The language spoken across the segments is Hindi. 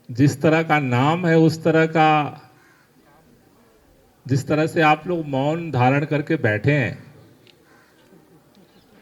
जिस तरह का नाम है उस तरह का, जिस तरह से आप लोग मौन धारण करके बैठे हैं,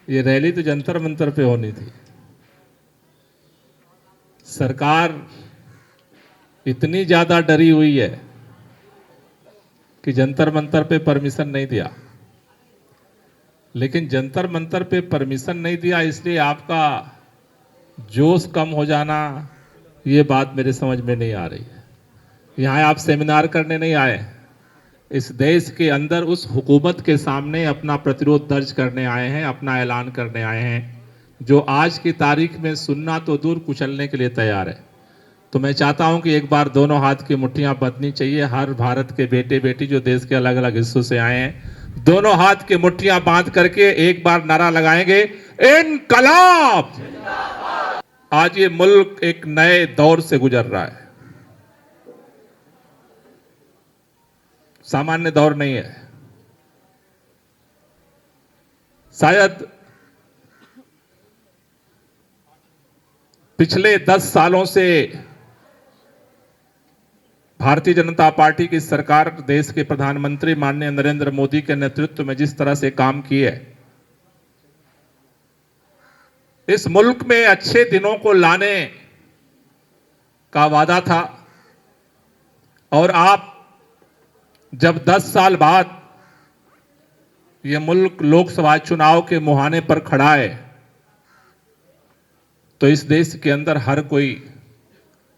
ये रैली तो जंतर मंतर पे होनी थी। सरकार इतनी ज्यादा डरी हुई है कि जंतर मंतर पे परमिशन नहीं दिया। लेकिन जंतर मंतर पे परमिशन नहीं दिया इसलिए आपका जोश कम हो जाना, ये बात मेरे समझ में नहीं आ रही है। यहाँ आप सेमिनार करने नहीं आए, इस देश के अंदर उस हुकूमत के सामने अपना प्रतिरोध दर्ज करने आए हैं, अपना ऐलान करने आए हैं, जो आज की तारीख में सुनना तो दूर कुचलने के लिए तैयार है। तो मैं चाहता हूं कि एक बार दोनों हाथ की मुट्ठियां बंधनी चाहिए। हर भारत के बेटे बेटी जो देश के अलग अलग हिस्सों से आए हैं, दोनों हाथ की मुट्ठियां बांध करके एक बार नारा लगाएंगे, इनकलाब। आज ये मुल्क एक नए दौर से गुजर रहा है, सामान्य दौर नहीं है। शायद पिछले 10 सालों से भारतीय जनता पार्टी की सरकार, देश के प्रधानमंत्री माननीय नरेंद्र मोदी के नेतृत्व में जिस तरह से काम किए, इस मुल्क में अच्छे दिनों को लाने का वादा था। और आप जब 10 साल बाद यह मुल्क लोकसभा चुनाव के मुहाने पर खड़ा है, तो इस देश के अंदर हर कोई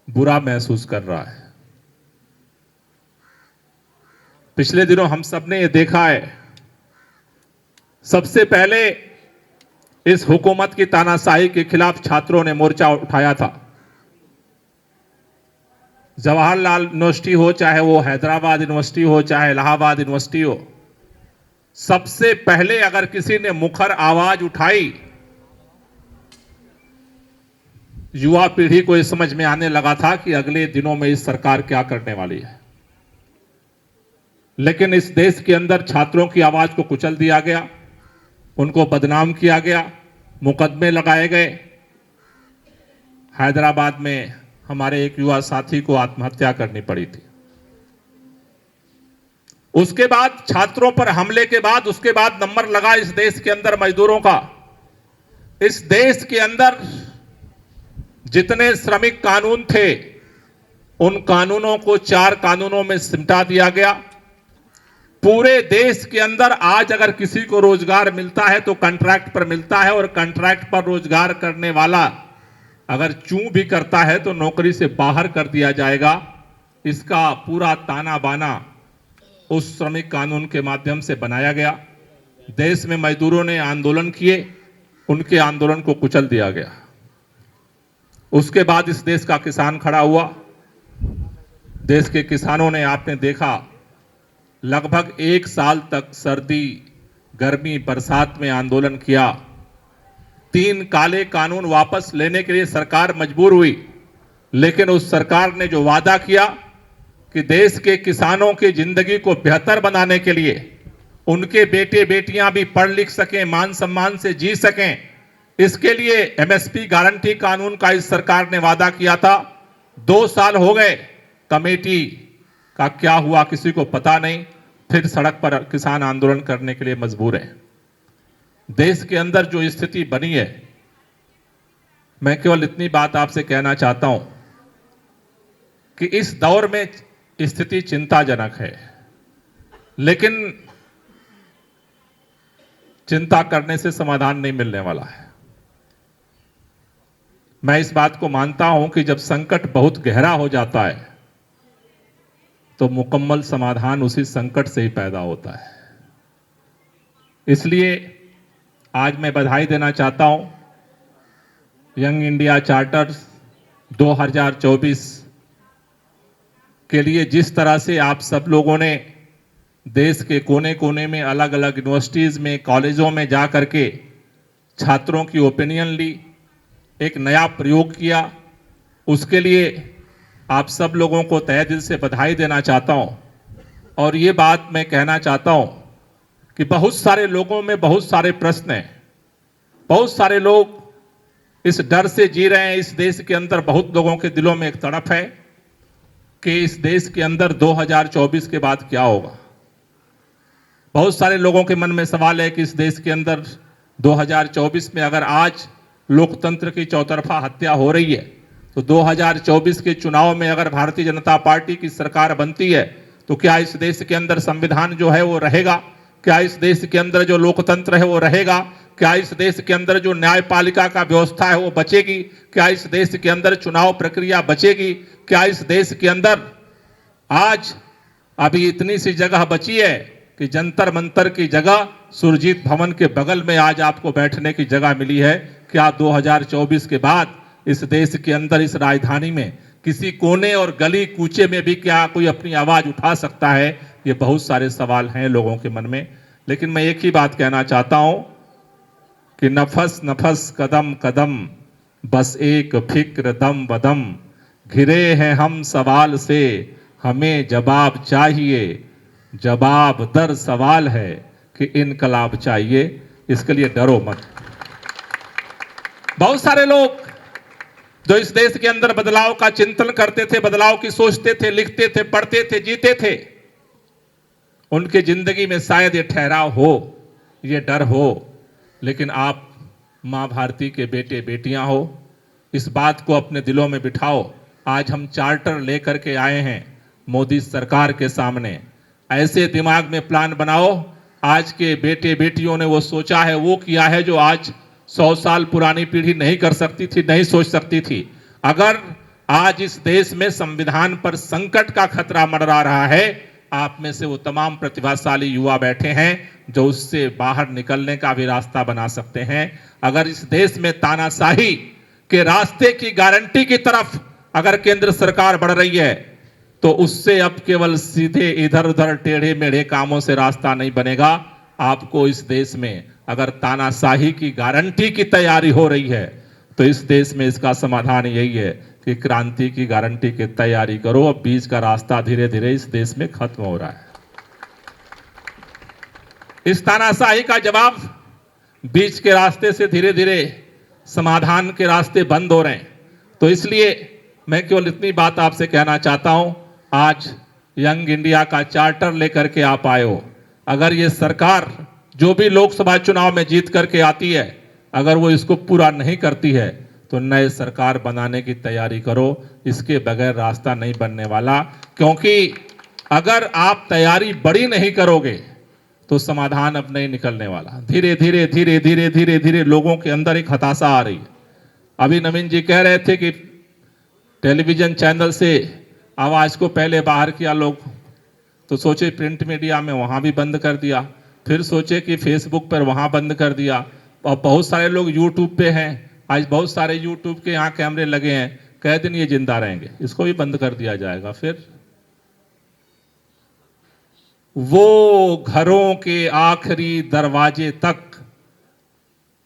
बुरा महसूस कर रहा है। पिछले दिनों हम सबने ये देखा है, सबसे पहले इस हुकूमत की तानाशाही के खिलाफ छात्रों ने मोर्चा उठाया था। जवाहरलाल यूनिवर्सिटी हो, चाहे वो हैदराबाद यूनिवर्सिटी हो, चाहे इलाहाबाद यूनिवर्सिटी हो, सबसे पहले अगर किसी ने मुखर आवाज उठाई, युवा पीढ़ी को यह समझ में आने लगा था कि अगले दिनों में इस सरकार क्या करने वाली है। लेकिन इस देश के अंदर छात्रों की आवाज को कुचल दिया गया, उनको बदनाम किया गया, मुकदमे लगाए गए। हैदराबाद में हमारे एक युवा साथी को आत्महत्या करनी पड़ी थी। उसके बाद छात्रों पर हमले के बाद, उसके बाद नंबर लगा इस देश के अंदर मजदूरों का। इस देश के अंदर जितने श्रमिक कानून थे, उन कानूनों को 4 कानूनों में सिमटा दिया गया। पूरे देश के अंदर आज अगर किसी को रोजगार मिलता है तो कॉन्ट्रैक्ट पर मिलता है, और कॉन्ट्रैक्ट पर रोजगार करने वाला अगर चूं भी करता है तो नौकरी से बाहर कर दिया जाएगा। इसका पूरा ताना बाना उस श्रमिक कानून के माध्यम से बनाया गया। देश में मजदूरों ने आंदोलन किए, उनके आंदोलन को कुचल दिया गया। उसके बाद इस देश का किसान खड़ा हुआ। देश के किसानों ने, आपने देखा, लगभग 1 साल तक सर्दी, गर्मी, बरसात में आंदोलन किया। 3 काले कानून वापस लेने के लिए सरकार मजबूर हुई, लेकिन उस सरकार ने जो वादा किया कि देश के किसानों की जिंदगी को बेहतर बनाने के लिए, उनके बेटे बेटियां भी पढ़ लिख सकें, मान सम्मान से जी सकें, इसके लिए एमएसपी गारंटी कानून का इस सरकार ने वादा किया था। 2 साल हो गए, कमेटी का क्या हुआ किसी को पता नहीं। फिर सड़क पर किसान आंदोलन करने के लिए मजबूर हैं। देश के अंदर जो स्थिति बनी है, मैं केवल इतनी बात आपसे कहना चाहता हूं कि इस दौर में स्थिति चिंताजनक है, लेकिन चिंता करने से समाधान नहीं मिलने वाला है। मैं इस बात को मानता हूं कि जब संकट बहुत गहरा हो जाता है तो मुकम्मल समाधान उसी संकट से ही पैदा होता है। इसलिए आज मैं बधाई देना चाहता हूं यंग इंडिया चार्टर्स 2024 के लिए। जिस तरह से आप सब लोगों ने देश के कोने कोने में अलग अलग यूनिवर्सिटीज में, कॉलेजों में जा करके छात्रों की ओपिनियन ली, एक नया प्रयोग किया, उसके लिए आप सब लोगों को तहे दिल से बधाई देना चाहता हूं। और ये बात मैं कहना चाहता हूं कि बहुत सारे लोगों में बहुत सारे प्रश्न हैं, बहुत सारे लोग इस डर से जी रहे हैं। इस देश के अंदर बहुत लोगों के दिलों में एक तड़प है कि इस देश के अंदर 2024 के बाद क्या होगा। बहुत सारे लोगों के मन में सवाल है कि इस देश के अंदर 2024 में अगर आज लोकतंत्र की चौतरफा हत्या हो रही है तो 2024 के चुनाव में अगर भारतीय जनता पार्टी की सरकार बनती है तो क्या इस देश के अंदर संविधान जो है वो रहेगा, क्या इस देश के अंदर जो लोकतंत्र है वो रहेगा, क्या इस देश के अंदर जो न्यायपालिका का व्यवस्था है वो बचेगी, क्या इस देश के अंदर चुनाव प्रक्रिया बचेगी, क्या इस देश के अंदर आज अभी इतनी सी जगह बची है कि जंतर मंतर की जगह सुरजीत भवन के बगल में आज आपको बैठने की जगह मिली है। क्या 2024 के बाद इस देश के अंदर इस राजधानी में किसी कोने और गली कूचे में भी क्या कोई अपनी आवाज उठा सकता है? ये बहुत सारे सवाल हैं लोगों के मन में। लेकिन मैं एक ही बात कहना चाहता हूं कि नफस नफस कदम कदम बस एक फिक्र दम बदम, घिरे हैं हम सवाल से हमें जवाब चाहिए, जवाब दर सवाल है कि इनकलाब चाहिए, इसके लिए डरो मत। बहुत सारे लोग जो इस देश के अंदर बदलाव का चिंतन करते थे, बदलाव की सोचते थे, लिखते थे, पढ़ते थे, जीते थे, उनके जिंदगी में शायद ये ठहराव हो, ये डर हो। लेकिन आप मां भारती के बेटे बेटियां हो, इस बात को अपने दिलों में बिठाओ। आज हम चार्टर लेकर के आए हैं मोदी सरकार के सामने। ऐसे दिमाग में प्लान बनाओ, आज के बेटे बेटियों ने वो सोचा है, वो किया है जो आज 100 साल पुरानी पीढ़ी नहीं कर सकती थी, नहीं सोच सकती थी। अगर आज इस देश में संविधान पर संकट का खतरा मंडरा रहा है, आप में से वो तमाम प्रतिभाशाली युवा बैठे हैं जो उससे बाहर निकलने का भी रास्ता बना सकते हैं। अगर इस देश में तानाशाही के रास्ते की गारंटी की तरफ अगर केंद्र सरकार बढ़ रही है तो उससे अब केवल सीधे इधर उधर टेढ़े मेढ़े कामों से रास्ता नहीं बनेगा। आपको इस देश में अगर तानाशाही की गारंटी की तैयारी हो रही है तो इस देश में इसका समाधान यही है कि क्रांति की गारंटी की तैयारी करो। अब बीच का रास्ता धीरे धीरे इस देश में खत्म हो रहा है। इस तानाशाही का जवाब बीच के रास्ते से धीरे धीरे समाधान के रास्ते बंद हो रहे हैं। तो इसलिए मैं केवल इतनी बात आपसे कहना चाहता हूं, आज यंग इंडिया का चार्टर लेकर के आप आए हो। अगर ये सरकार जो भी लोकसभा चुनाव में जीत करके आती है, अगर वो इसको पूरा नहीं करती है तो नए सरकार बनाने की तैयारी करो। इसके बगैर रास्ता नहीं बनने वाला, क्योंकि अगर आप तैयारी बड़ी नहीं करोगे तो समाधान अब नहीं निकलने वाला। धीरे धीरे धीरे धीरे धीरे धीरे लोगों के अंदर एक हताशा आ रही है। अभी नवीन जी कह रहे थे कि टेलीविजन चैनल से आवाज को पहले बाहर किया लोग, तो सोचे प्रिंट मीडिया में वहां भी बंद कर दिया, फिर सोचे कि फेसबुक पर वहां बंद कर दिया, और बहुत सारे लोग यूट्यूब पे हैं। आज बहुत सारे यूट्यूब के यहाँ कैमरे लगे हैं, कई दिन ये जिंदा रहेंगे, इसको भी बंद कर दिया जाएगा। फिर वो घरों के आखिरी दरवाजे तक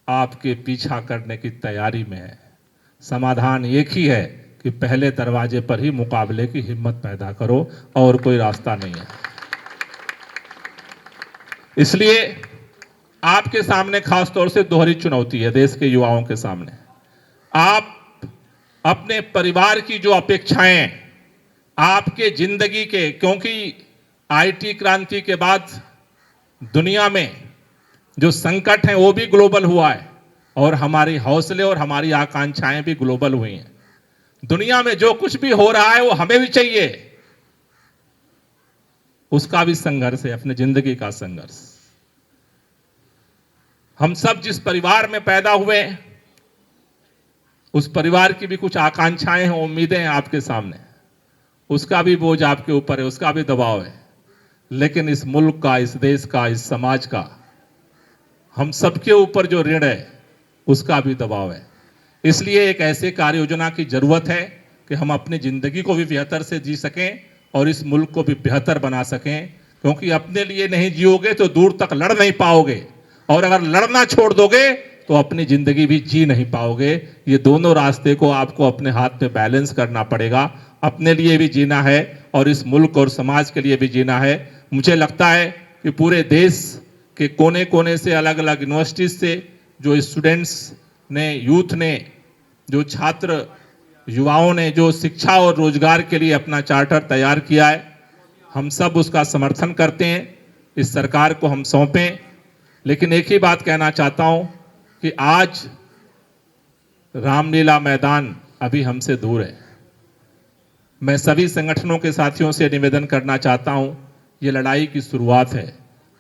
आपके पीछा करने की तैयारी में है। समाधान एक ही है कि पहले दरवाजे पर ही मुकाबले की हिम्मत पैदा करो, और कोई रास्ता नहीं है। इसलिए आपके सामने खास तौर से दोहरी चुनौती है देश के युवाओं के सामने। आप अपने परिवार की जो अपेक्षाएं, आपके जिंदगी के, क्योंकि आईटी क्रांति के बाद दुनिया में जो संकट है वो भी ग्लोबल हुआ है, और हमारे हौसले और हमारी आकांक्षाएं भी ग्लोबल हुई हैं। दुनिया में जो कुछ भी हो रहा है वो हमें भी चाहिए, उसका भी संघर्ष है, अपनी जिंदगी का संघर्ष। हम सब जिस परिवार में पैदा हुए उस परिवार की भी कुछ आकांक्षाएं हैं, उम्मीदें हैं आपके सामने, उसका भी बोझ आपके ऊपर है, उसका भी दबाव है। लेकिन इस मुल्क का, इस देश का, इस समाज का, हम सबके ऊपर जो ऋण है उसका भी दबाव है। इसलिए एक ऐसे कार्य योजना की जरूरत है कि हम अपनी जिंदगी को भी बेहतर से जी सकें और इस मुल्क को भी बेहतर बना सकें, क्योंकि अपने लिए नहीं जियोगे तो दूर तक लड़ नहीं पाओगे, और अगर लड़ना छोड़ दोगे तो अपनी जिंदगी भी जी नहीं पाओगे। ये दोनों रास्ते को आपको अपने हाथ में बैलेंस करना पड़ेगा। अपने लिए भी जीना है और इस मुल्क और समाज के लिए भी जीना है। मुझे लगता है कि पूरे देश के कोने कोने से, अलग अलग यूनिवर्सिटीज से जो स्टूडेंट्स ने, यूथ ने, जो छात्र युवाओं ने जो शिक्षा और रोजगार के लिए अपना चार्टर तैयार किया है, हम सब उसका समर्थन करते हैं। इस सरकार को हम सौंपें। लेकिन एक ही बात कहना चाहता हूं कि आज रामलीला मैदान अभी हमसे दूर है। मैं सभी संगठनों के साथियों से निवेदन करना चाहता हूं, ये लड़ाई की शुरुआत है,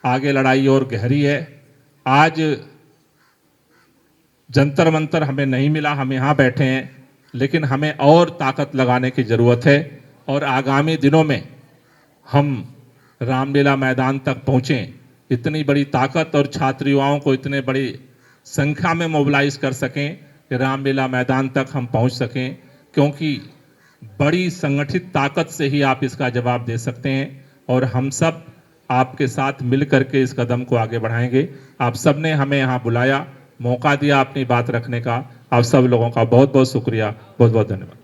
आगे लड़ाई और गहरी है। आज जंतर मंतर हमें नहीं मिला, हम यहाँ बैठे हैं, लेकिन हमें और ताकत लगाने की जरूरत है और आगामी दिनों में हम रामलीला मैदान तक पहुँचें, इतनी बड़ी ताकत और छात्र युवाओं को इतने बड़ी संख्या में मोबिलाइज कर सकें कि रामलीला मैदान तक हम पहुँच सकें, क्योंकि बड़ी संगठित ताकत से ही आप इसका जवाब दे सकते हैं और हम सब आपके साथ मिल करके इस कदम को आगे बढ़ाएंगे। आप सब ने हमें यहाँ बुलाया, मौका दिया अपनी बात रखने का। आप सब लोगों का बहुत बहुत शुक्रिया, बहुत बहुत धन्यवाद।